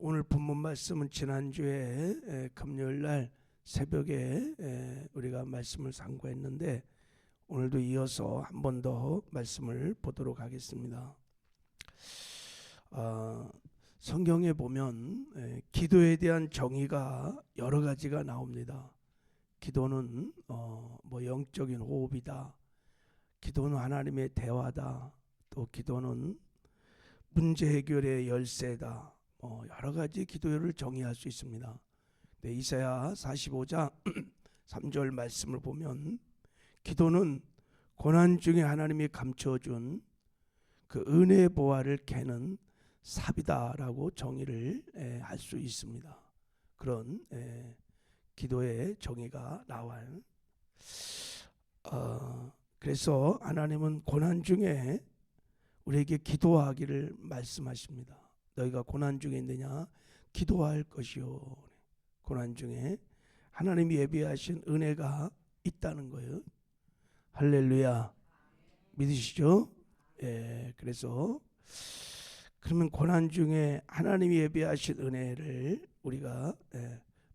오늘 본문 말씀은 지난주에 금요일 날 새벽에 우리가 말씀을 상고했는데 오늘도 이어서 한 번 더 말씀을 보도록 하겠습니다. 성경에 보면 기도에 대한 정의가 여러 가지가 나옵니다. 기도는 뭐 영적인 호흡이다. 기도는 하나님의 대화다. 또 기도는 문제 해결의 열쇠다. 여러 가지 기도를 정의할 수 있습니다. 네, 이사야 45장 3절 말씀을 보면 기도는 고난 중에 하나님이 감춰준 그 은혜의 보화를 캐는 삽이다라고 정의를 할 수 있습니다. 그런 기도의 정의가 나와요. 그래서 하나님은 고난 중에 우리에게 기도하기를 말씀하십니다. 너희가 고난 중에 있느냐? 기도할 것이요. 고난 중에 하나님이 예비하신 은혜가 있다는 거예요. 할렐루야. 믿으시죠? 그래서 그러면 고난 중에 하나님이 예비하신 은혜를 우리가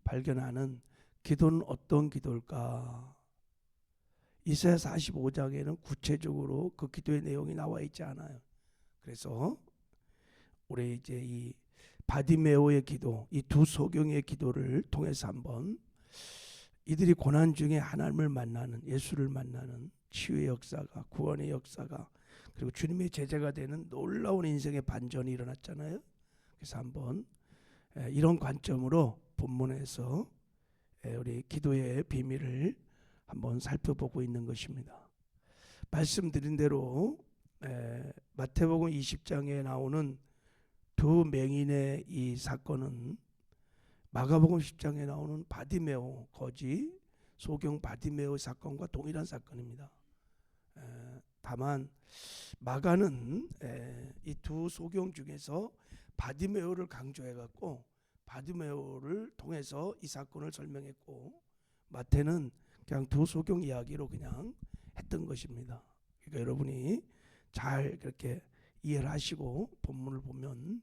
발견하는 기도는 어떤 기도일까? 이사야 45장에는 구체적으로 그 기도의 내용이 나와 있지 않아요. 그래서 우리 이제 이 바디메오의 기도, 이 두 소경의 기도를 통해서 한번 이들이 고난 중에 하나님을 만나는, 예수를 만나는 치유의 역사가, 구원의 역사가, 그리고 주님의 제자가 되는 놀라운 인생의 반전이 일어났잖아요. 그래서 한번 이런 관점으로 본문에서 우리 기도의 비밀을 한번 살펴보고 있는 것입니다. 말씀드린 대로 마태복음 20장에 나오는 두 맹인의 이 사건은 마가복음 10장에 나오는 바디메오 거지 소경 바디메오 사건과 동일한 사건입니다. 다만 마가는 이 두 소경 중에서 바디메오를 강조해갖고 바디메오를 통해서 이 사건을 설명했고, 마태는 그냥 두 소경 이야기로 그냥 했던 것입니다. 그러니까 여러분이 잘 그렇게 이해를 하시고 본문을 보면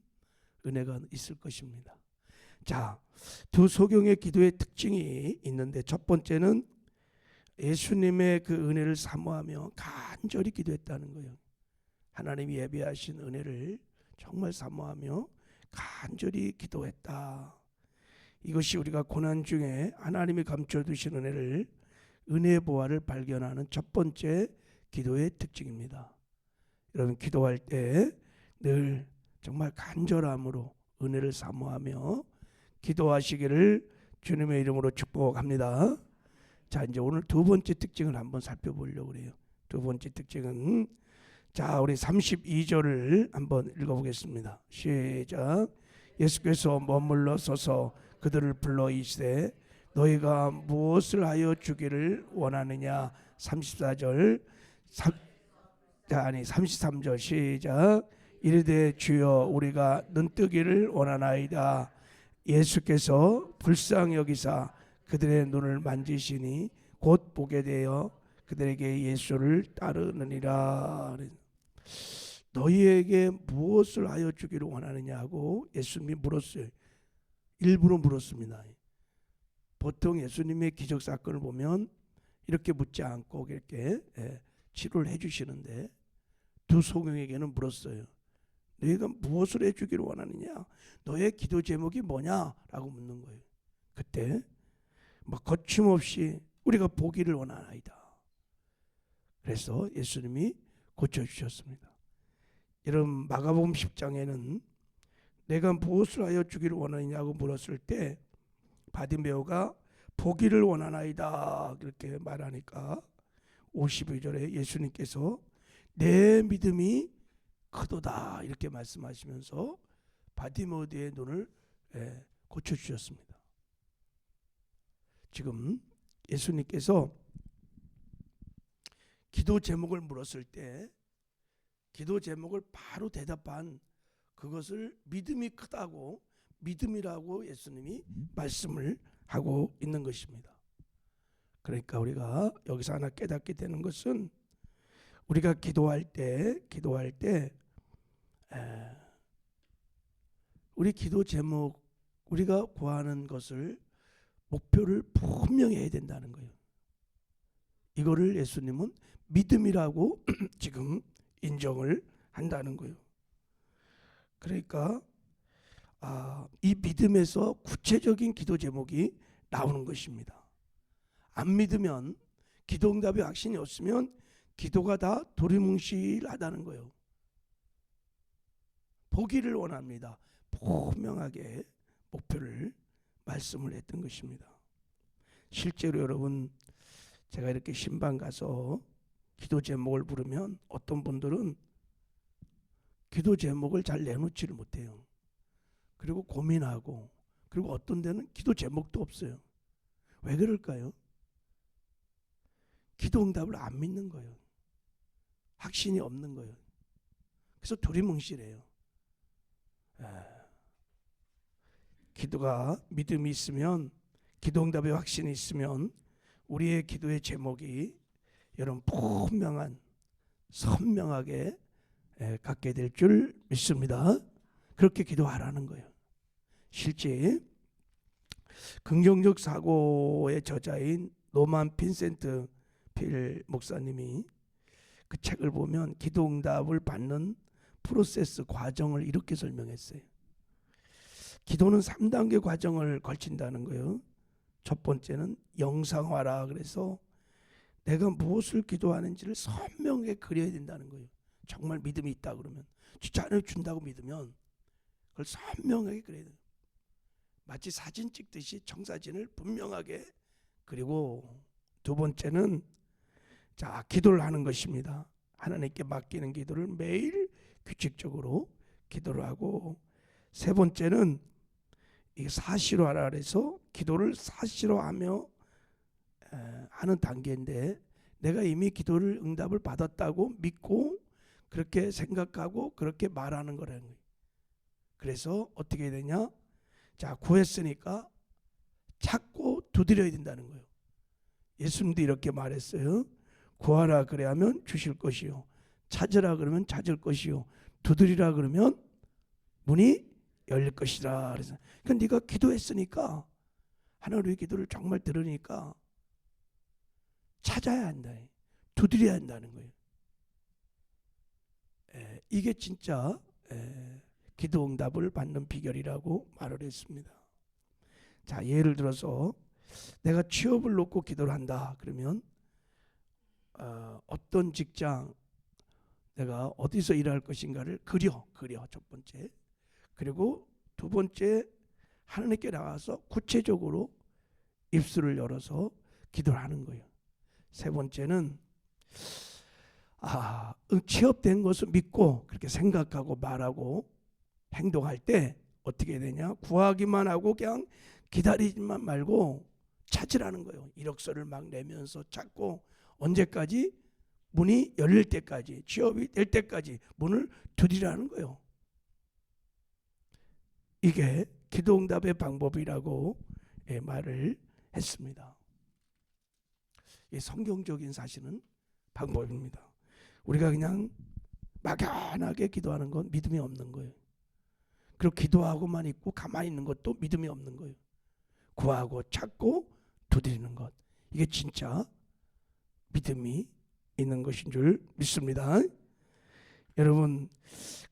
은혜가 있을 것입니다. 자, 두 소경의 기도의 특징이 있는데 첫 번째는 예수님의 그 은혜를 사모하며 간절히 기도했다는 거예요. 하나님이 예비하신 은혜를 정말 사모하며 간절히 기도했다. 이것이 우리가 고난 중에 하나님이 감춰두신 은혜의 보화를 발견하는 첫 번째 기도의 특징입니다. 여러분 기도할 때 늘 정말 간절함으로 은혜를 사모하며 기도하시기를 주님의 이름으로 축복합니다. 자, 이제 오늘 두 번째 특징을 한번 살펴보려고 그래요. 두 번째 특징은 자, 우리 32절을 한번 읽어보겠습니다. 시작. 예수께서 머물러 서서 그들을 불러 이르시되 너희가 무엇을 하여 주기를 원하느냐. 34절 33절 시작. 이르되 주여 우리가 눈뜨기를 원하나이다. 예수께서 불쌍히 여기사 그들의 눈을 만지시니 곧 보게 되어 그들에게 예수를 따르느니라. 너희에게 무엇을 하여 주기를 원하느냐 하고 예수님이 물었어요. 일부러 물었습니다. 보통 예수님의 기적 사건을 보면 이렇게 묻지 않고 이렇게 치료를 해주시는데 두 소경에게는 물었어요. 너희가 무엇을 해주기를 원하느냐? 너의 기도 제목이 뭐냐? 라고 묻는 거예요. 그때 막 거침없이 우리가 보기를 원하나이다. 그래서 예수님이 고쳐주셨습니다. 이런 마가복음 10장에는 내가 무엇을 하여 주기를 원하느냐고 물었을 때 바디메오가 보기를 원하나이다 그렇게 말하니까 52절에 예수님께서 내 믿음이 크도다 이렇게 말씀하시면서 바디메오의 눈을 고쳐주셨습니다. 지금 예수님께서 기도 제목을 물었을 때 기도 제목을 바로 대답한 그것을 믿음이 크다고 믿음이라고 예수님이 말씀을 하고 있는 것입니다. 그러니까 우리가 여기서 하나 깨닫게 되는 것은 우리가 기도할 때 우리 기도 제목, 우리가 구하는 것을 목표를 분명히 해야 된다는 거예요. 이거를 예수님은 믿음이라고 지금 인정을 한다는 거예요. 그러니까 이 믿음에서 구체적인 기도 제목이 나오는 것입니다. 안 믿으면, 기도 응답의 확신이 없으면 기도가 다 두리뭉실하다는 거예요. 보기를 원합니다. 분명하게 목표를 말씀을 했던 것입니다. 실제로 여러분, 제가 이렇게 신방 가서 기도 제목을 부르면 어떤 분들은 기도 제목을 잘 내놓지를 못해요. 그리고 고민하고, 그리고 어떤 데는 기도 제목도 없어요. 왜 그럴까요? 기도 응답을 안 믿는 거예요. 확신이 없는 거예요. 그래서 두리뭉실해요. 기도가 믿음이 있으면, 기도 응답의 확신이 있으면 우리의 기도의 제목이 여러분 분명한, 선명하게 갖게 될 줄 믿습니다. 그렇게 기도하라는 거예요. 실제 긍정적 사고의 저자인 노만 빈센트 필 목사님이 그 책을 보면 기도 응답을 받는 프로세스, 과정을 이렇게 설명했어요. 기도는 3단계 과정을 걸친다는 거예요. 첫 번째는 영상화라, 그래서 내가 무엇을 기도하는지를 선명하게 그려야 된다는 거예요. 정말 믿음이 있다 그러면, 진짜 하나님 준다고 믿으면 그걸 선명하게 그려야 돼요. 마치 사진 찍듯이 청사진을 분명하게. 그리고 두 번째는 기도를 하는 것입니다. 하나님께 맡기는 기도를 매일 규칙적으로 기도를 하고, 세 번째는 사실화라 그래서 기도를 사실화하며 하는 단계인데, 내가 이미 기도를 응답을 받았다고 믿고 그렇게 생각하고 그렇게 말하는 거라는 거예요. 그래서 어떻게 해야 되냐? 구했으니까 찾고 두드려야 된다는 거예요. 예수님도 이렇게 말했어요. 구하라 그래야면 주실 것이요, 찾으라 그러면 찾을 것이요, 두드리라 그러면 문이 열릴 것이라. 그래서 그러니까 네가 기도했으니까, 하나님의 기도를 정말 들으니까 찾아야 한다, 두드려야 한다는 거예요. 이게 진짜 기도 응답을 받는 비결이라고 말을 했습니다. 예를 들어서 내가 취업을 놓고 기도를 한다 그러면 어떤 직장, 내가 어디서 일할 것인가를 그려 첫 번째. 그리고 두 번째, 하나님께 나가서 구체적으로 입술을 열어서 기도를 하는 거예요. 세 번째는 취업된 것을 믿고 그렇게 생각하고 말하고 행동할 때 어떻게 해야 되냐? 구하기만 하고 그냥 기다리지만 말고 찾으라는 거예요. 이력서를 막 내면서 찾고, 언제까지? 문이 열릴 때까지, 취업이 될 때까지 문을 두드리라는 거예요. 이게 기도 응답의 방법이라고 말을 했습니다. 이 성경적인 사실은 방법입니다. 우리가 그냥 막연하게 기도하는 건 믿음이 없는 거예요. 그리고 기도하고만 있고 가만히 있는 것도 믿음이 없는 거예요. 구하고 찾고 두드리는 것, 이게 진짜 믿음이 있는 것인 줄 믿습니다. 여러분,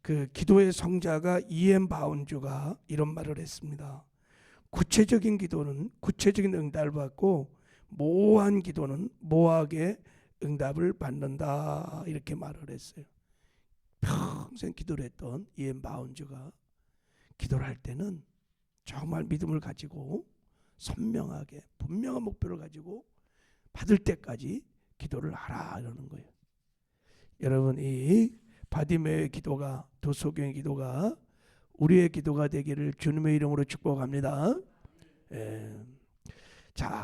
그 기도의 성자가 E.M. 바운주가 이런 말을 했습니다. 구체적인 기도는 구체적인 응답을 받고, 모호한 기도는 모호하게 응답을 받는다, 이렇게 말을 했어요. 평생 기도를 했던 E.M. 바운주가 기도를 할 때는 정말 믿음을 가지고 선명하게 분명한 목표를 가지고 받을 때까지 기도를 하라, 이러는 거예요. 여러분, 이 바디메의 기도가, 도소경의 기도가 우리의 기도가 되기를 주님의 이름으로 축복합니다.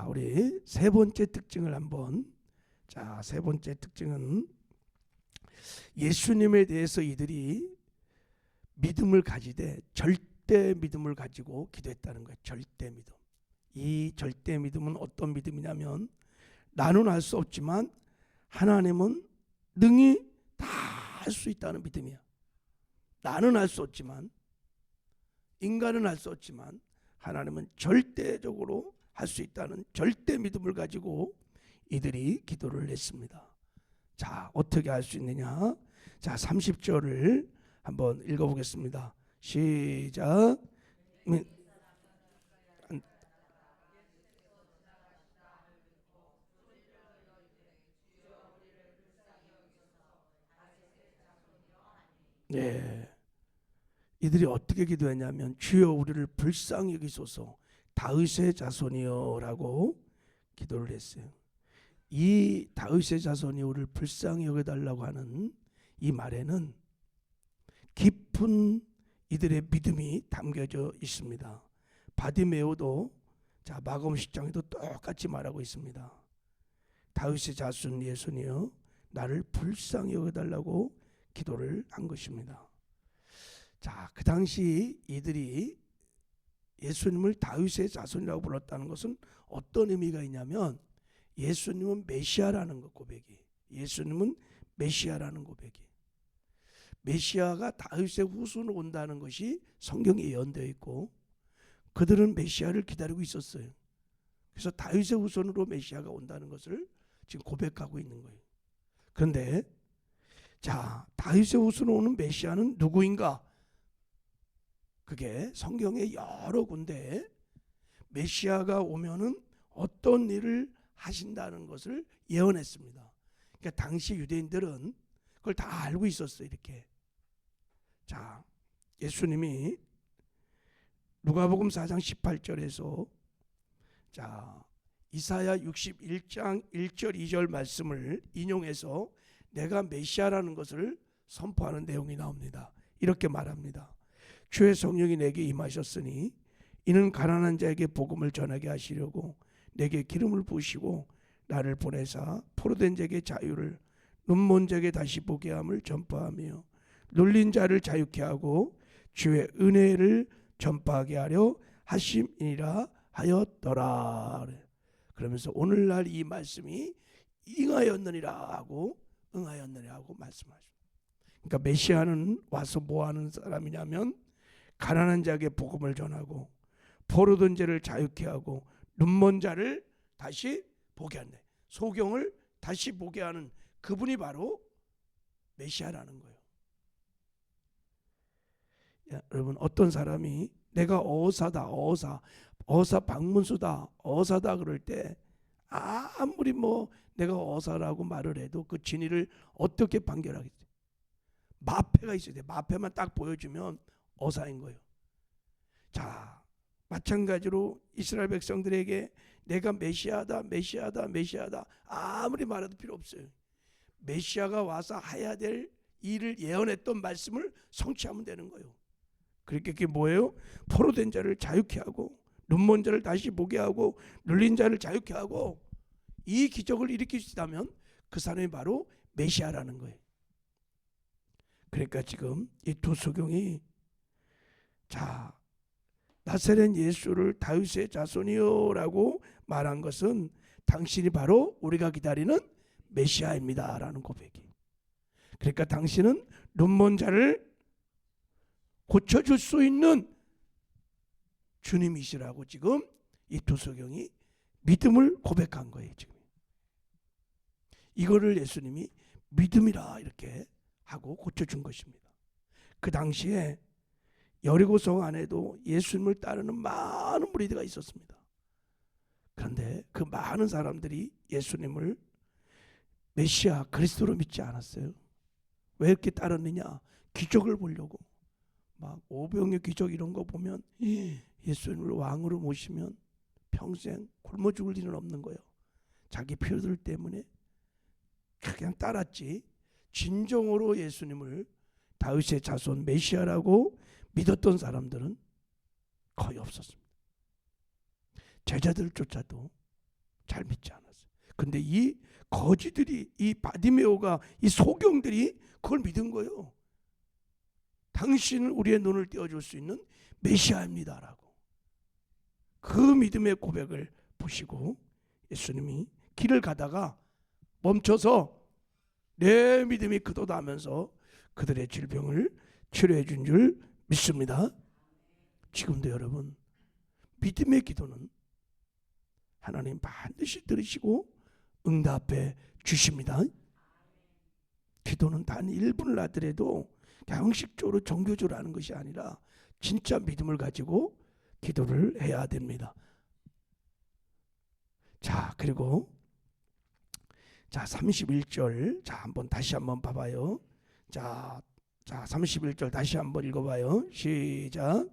우리 세 번째 특징을 한번. 세 번째 특징은 예수님에 대해서 이들이 믿음을 가지되 절대 믿음을 가지고 기도했다는 거예요. 절대 믿음. 이 절대 믿음은 어떤 믿음이냐면, 나는 알 수 없지만 하나님은 능히 다 할 수 있다는 믿음이야. 나는 알 수 없지만 인간은 할 수 없지만 하나님은 절대적으로 할 수 있다는 절대 믿음을 가지고 이들이 기도를 했습니다. 자, 어떻게 할 수 있느냐? 자, 30절을 한번 읽어보겠습니다. 시작. 네. 이들이 어떻게 기도했냐면 주여 우리를 불쌍히 여기소서 다윗의 자손이여라고 기도를 했어요. 이 다윗의 자손이 우리를 불쌍히 여겨달라고 하는 이 말에는 깊은 이들의 믿음이 담겨져 있습니다. 바디메오도 자 마가복음 10장에도 똑같이 말하고 있습니다. 다윗의 자손 예수니여 나를 불쌍히 여겨달라고 기도를 한 것입니다. 자, 그 당시 이들이 예수님을 다윗의 자손이라고 불렀다는 것은 어떤 의미가 있냐면 예수님은 메시아라는 것 고백이, 예수님은 메시아라는 고백이, 메시아가 다윗의 후손으로 온다는 것이 성경에 예언되어 있고 그들은 메시아를 기다리고 있었어요. 그래서 다윗의 후손으로 메시아가 온다는 것을 지금 고백하고 있는 거예요. 그런데 자, 다윗의 후손으로 오는 메시아는 누구인가? 그게 성경의 여러 군데 메시아가 오면은 어떤 일을 하신다는 것을 예언했습니다. 그러니까 당시 유대인들은 그걸 다 알고 있었어요. 이렇게. 자, 예수님이 누가복음 4장 18절에서 자, 이사야 61장 1절 2절 말씀을 인용해서 내가 메시아라는 것을 선포하는 내용이 나옵니다. 이렇게 말합니다. 주의 성령이 내게 임하셨으니 이는 가난한 자에게 복음을 전하게 하시려고 내게 기름을 부으시고 나를 보내사 포로된 자에게 자유를 눈먼 자에게 다시 보게 함을 전파하며 눌린 자를 자유케 하고 주의 은혜를 전파하게 하려 하심이니라 하였더라. 그러면서 오늘날 이 말씀이 응하였느니라 하고 응하였느니라 하고 말씀하십니다. 그러니까 메시아는 와서 뭐 하는 사람이냐면 가난한 자에게 복음을 전하고 포로된 자를 자유케 하고 눈먼 자를 다시 보게 하네. 소경을 다시 보게 하는 그분이 바로 메시아라는 거예요. 야, 여러분 어떤 사람이 내가 어사다 어사 박문수다 어사다 그럴 때 아무리 뭐 내가 어사라고 말을 해도 그 진위를 어떻게 판결하겠어요? 마패가 있어야 돼. 마패만 딱 보여주면 어사인 거예요. 자, 마찬가지로 이스라엘 백성들에게 내가 메시아다 아무리 말해도 필요 없어요. 메시아가 와서 해야 될 일을 예언했던 말씀을 성취하면 되는 거예요. 그렇게 그게 뭐예요? 포로된 자를 자유케 하고 눈먼 자를 다시 보게 하고 눌린 자를 자유케 하고 이 기적을 일으킬 수 있다면 그 사람이 바로 메시아라는 거예요. 그러니까 지금 이 두 소경이 자 나사렛 예수를 다윗의 자손이요라고 말한 것은 당신이 바로 우리가 기다리는 메시아입니다 라는 고백이. 그러니까 당신은 눈먼 자를 고쳐줄 수 있는 주님이시라고 지금 이 두 소경이 믿음을 고백한 거예요. 지금 이거를 예수님이 믿음이라 이렇게 하고 고쳐준 것입니다. 그 당시에 여리고성 안에도 예수님을 따르는 많은 무리들이 있었습니다. 그런데 그 많은 사람들이 예수님을 메시아 그리스도로 믿지 않았어요. 왜 이렇게 따랐느냐? 기적을 보려고. 막 오병의 기적 이런 거 보면 예수님을 왕으로 모시면 평생 굶어 죽을 일은 없는 거예요. 자기 표들 때문에 그냥 따랐지 진정으로 예수님을 다윗의 자손 메시아라고 믿었던 사람들은 거의 없었습니다. 제자들조차도 잘 믿지 않았어요. 근데 이 거지들이 이 바디메오가 이 소경들이 그걸 믿은 거예요. 당신은 우리의 눈을 떼어줄 수 있는 메시아입니다라고 그 믿음의 고백을 보시고 예수님이 길을 가다가 멈춰서 내 믿음이 크도다 하면서 그들의 질병을 치료해 준 줄 믿습니다. 지금도 여러분 믿음의 기도는 하나님 반드시 들으시고 응답해 주십니다. 기도는 단 1분을 하더라도 형식적으로 종교적으로 하는 것이 아니라 진짜 믿음을 가지고 기도를 해야 됩니다. 자, 그리고 자 31절 한번 다시 한번 봐봐요. 자 31절 다시 한번 읽어봐요. 시작.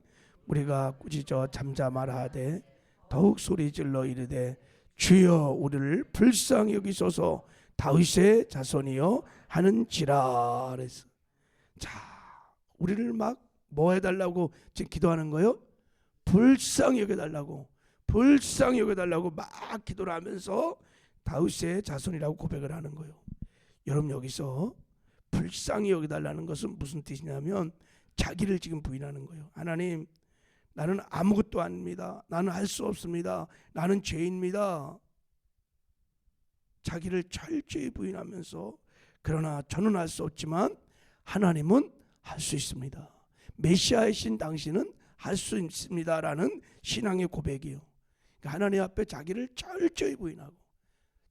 우리가 꾸짖어 잠잠하되 더욱 소리질러 이르되 주여 우리를 불쌍히 여기소서 다윗의 자손이여 하는지라. 그래서 자 우리를 막 뭐 해달라고 지금 기도하는 거요? 불쌍히 여겨달라고, 불쌍히 여겨달라고 막 기도를 하면서 다윗의 자손이라고 고백을 하는 거예요. 여러분 여기서 불쌍히 여겨달라는 것은 무슨 뜻이냐면 자기를 지금 부인하는 거예요. 하나님, 나는 아무것도 아닙니다. 나는 할 수 없습니다. 나는 죄인입니다. 자기를 철저히 부인하면서 그러나 저는 할 수 없지만 하나님은 할 수 있습니다. 메시아이신 당신은 할 수 있습니다라는 신앙의 고백이에요. 그러니까 하나님 앞에 자기를 철저히 부인하고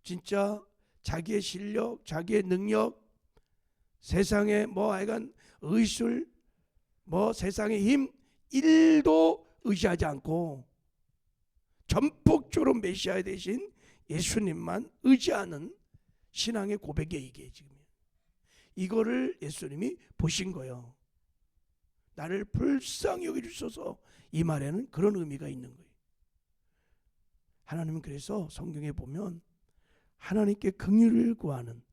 진짜 자기의 실력, 자기의 능력, 세상의 뭐 하여간 의술, 뭐 세상의 힘 1도 의지하지 않고 전폭적으로 메시아 대신 예수님만 의지하는 신앙의 고백이에요. 이게 지금 이거를 예수님이 보신 거예요. 나를 불쌍히 여겨주소서, 이 말에는 그런 의미가 있는 거예요. 하나님은 그래서 성경에 보면 하나님께 긍휼을 구하는,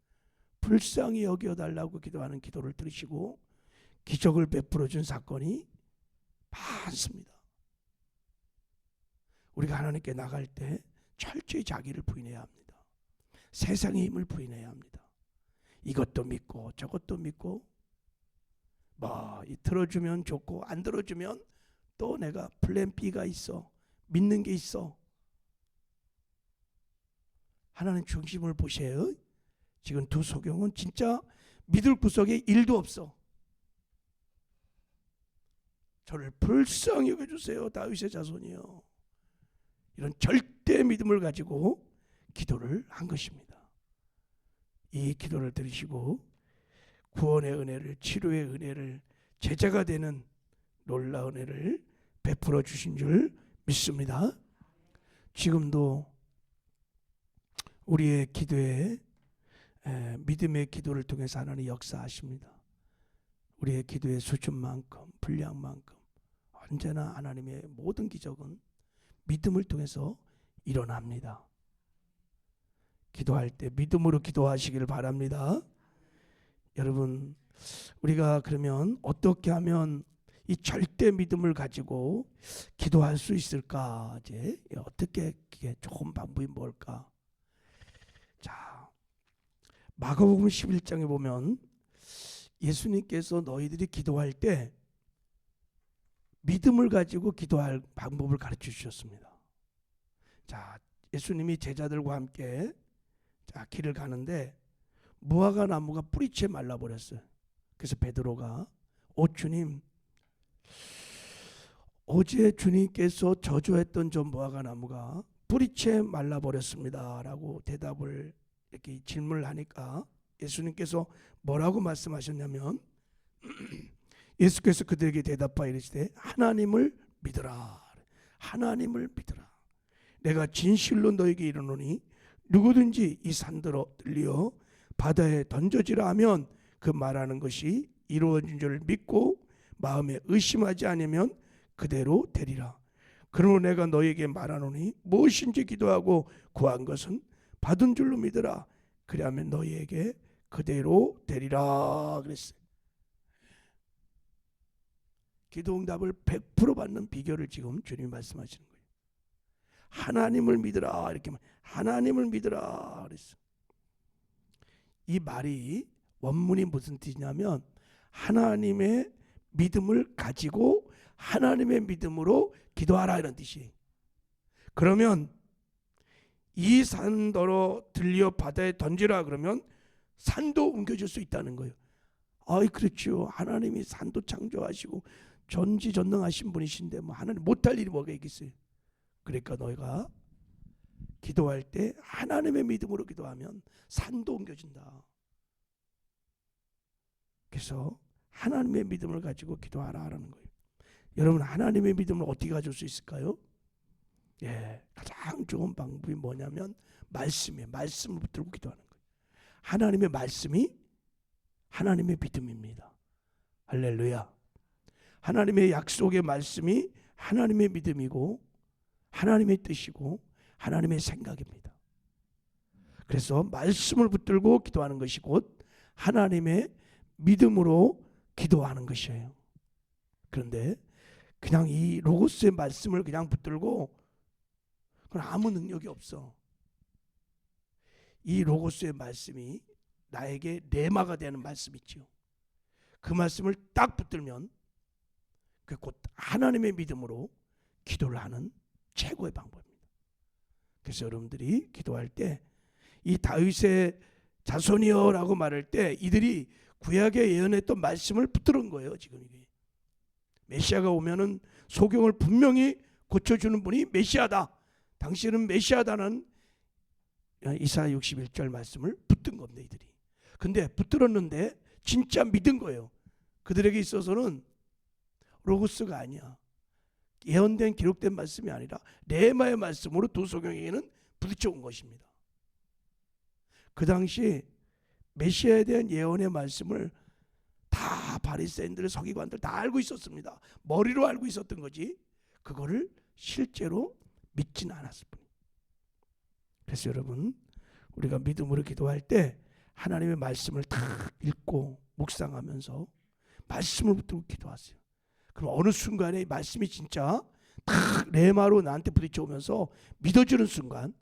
불쌍히 여겨달라고 기도하는 기도를 들으시고 기적을 베풀어 준 사건이 많습니다. 우리가 하나님께 나갈 때 철저히 자기를 부인해야 합니다. 세상의 힘을 부인해야 합니다. 이것도 믿고 저것도 믿고 뭐 들어주면 좋고 안 들어주면 또 내가 플랜 B가 있어, 믿는 게 있어. 하나님 중심을 보세요. 지금 두 소경은 진짜 믿을 구석에 1도 없어. 저를 불쌍히 여겨주세요, 다윗의 자손이요. 이런 절대 믿음을 가지고 기도를 한 것입니다. 이 기도를 들으시고 구원의 은혜를, 치료의 은혜를, 제자가 되는 놀라운 은혜를 베풀어 주신 줄 믿습니다. 지금도 우리의 기도에 믿음의 기도를 통해서 하나님 역사하십니다. 우리의 기도의 수준만큼, 분량만큼 언제나 하나님의 모든 기적은 믿음을 통해서 일어납니다. 기도할 때 믿음으로 기도하시기를 바랍니다. 여러분, 우리가 그러면 어떻게 하면 이 절대 믿음을 가지고 기도할 수 있을까? 이제 어떻게 좋은 방법이 뭘까? 자, 마가복음 11장에 보면 예수님께서 너희들이 기도할 때 믿음을 가지고 기도할 방법을 가르쳐 주셨습니다. 자, 예수님이 제자들과 함께 길을 가는데 무화과 나무가 뿌리채 말라버렸어요. 그래서 베드로가 주님, 어제 주님께서 저주했던 저 무화과 나무가 뿌리채 말라버렸습니다 라고 대답을 이렇게 질문을 하니까 예수님께서 뭐라고 말씀하셨냐면 예수께서 그들에게 대답하여 이르시되 하나님을 믿으라. 하나님을 믿으라. 내가 진실로 너에게 이르노니 누구든지 이 산더러 들려 바다에 던져지라 하면 그 말하는 것이 이루어진 줄 믿고 마음에 의심하지 않으면 그대로 되리라. 그러므로 내가 너에게 말하노니 무엇인지 기도하고 구한 것은 받은 줄로 믿으라. 그리하면 너희에게 그대로 되리라 그랬어요. 기도 응답을 100% 받는 비결을 지금 주님이 말씀하시는 거예요. 하나님을 믿으라 이렇게 하나님을 믿으라 그랬어요. 이 말이 원문이 무슨 뜻이냐면 하나님의 믿음을 가지고 하나님의 믿음으로 기도하라 이런 뜻이에요. 그러면 이 산더러 들려 바다에 던지라 그러면 산도 옮겨질 수 있다는 거예요. 아이 그렇죠. 하나님이 산도 창조하시고 전지전능하신 분이신데 뭐 하나님 못할 일이 뭐가 있겠어요. 그러니까 너희가 기도할 때 하나님의 믿음으로 기도하면 산도 옮겨진다. 그래서 하나님의 믿음을 가지고 기도하라는 거예요. 여러분, 하나님의 믿음을 어떻게 가질 수 있을까요? 가장 좋은 방법이 뭐냐면 말씀이에요. 말씀을 붙들고 기도하는 거예요. 하나님의 말씀이 하나님의 믿음입니다. 할렐루야. 하나님의 약속의 말씀이 하나님의 믿음이고 하나님의 뜻이고 하나님의 생각입니다. 그래서 말씀을 붙들고 기도하는 것이 곧 하나님의 믿음으로 기도하는 것이에요. 그런데 그냥 이 로고스의 말씀을 그냥 붙들고 그건 아무 능력이 없어. 이 로고스의 말씀이 나에게 레마가 되는 말씀 있죠. 그 말씀을 딱 붙들면 그 곧 하나님의 믿음으로 기도를 하는 최고의 방법입니다. 그래서 여러분들이 기도할 때 이 다윗의 자손이여라고 말할 때 이들이 구약에 예언했던 말씀을 붙들은 거예요. 지금 이게 메시아가 오면은 소경을 분명히 고쳐주는 분이 메시아다. 당신은 메시아다는 이사야 61절 말씀을 붙든 겁니다. 이들이. 근데 붙들었는데 진짜 믿은 거예요. 그들에게 있어서는 로고스가 아니야. 예언된 기록된 말씀이 아니라 레마의 말씀으로 두 소경에게는 부딪혀 온 것입니다. 그 당시 메시아에 대한 예언의 말씀을 다 바리새인들, 서기관들 다 알고 있었습니다. 머리로 알고 있었던 거지 그거를 실제로 믿지는 않았을 뿐. 그래서 여러분, 우리가 믿음으로 기도할 때 하나님의 말씀을 다 읽고 묵상하면서 말씀을 붙들고 기도하세요. 그럼 어느 순간에 말씀이 진짜 딱 레마로 나한테 부딪혀오면서 믿어주는 순간,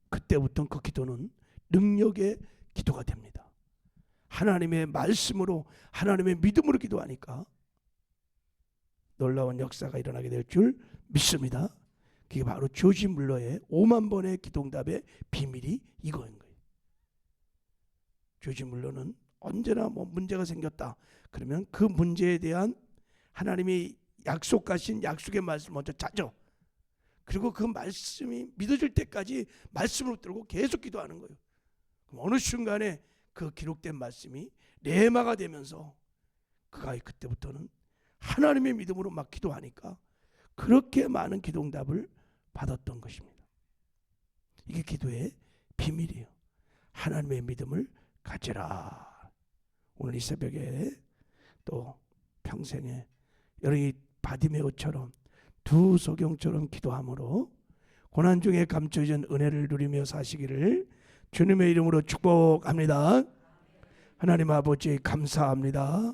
그때부터 그 기도는 능력의 기도가 됩니다. 하나님의 말씀으로, 하나님의 믿음으로 기도하니까 놀라운 역사가 일어나게 될 줄 믿습니다. 그게 바로 조지 물러의 5만 번의 기도응답의 비밀이 이거인 거예요. 조지 물러는 언제나 뭐 문제가 생겼다 그러면 그 문제에 대한 하나님이 약속하신 약속의 말씀을 먼저 찾아. 그리고 그 말씀이 믿어질 때까지 말씀을 붙들고 계속 기도하는 거예요. 그럼 어느 순간에 그 기록된 말씀이 레마가 되면서 그가 그때부터는 하나님의 믿음으로 막 기도하니까 그렇게 많은 기도응답을 받았던 것입니다. 이게 기도의 비밀이에요. 하나님의 믿음을 가지라. 오늘 이 새벽에 또 평생에 여러분이 바디메오처럼 두 소경처럼 기도함으로 고난 중에 감춰진 은혜를 누리며 사시기를 주님의 이름으로 축복합니다. 하나님 아버지 감사합니다.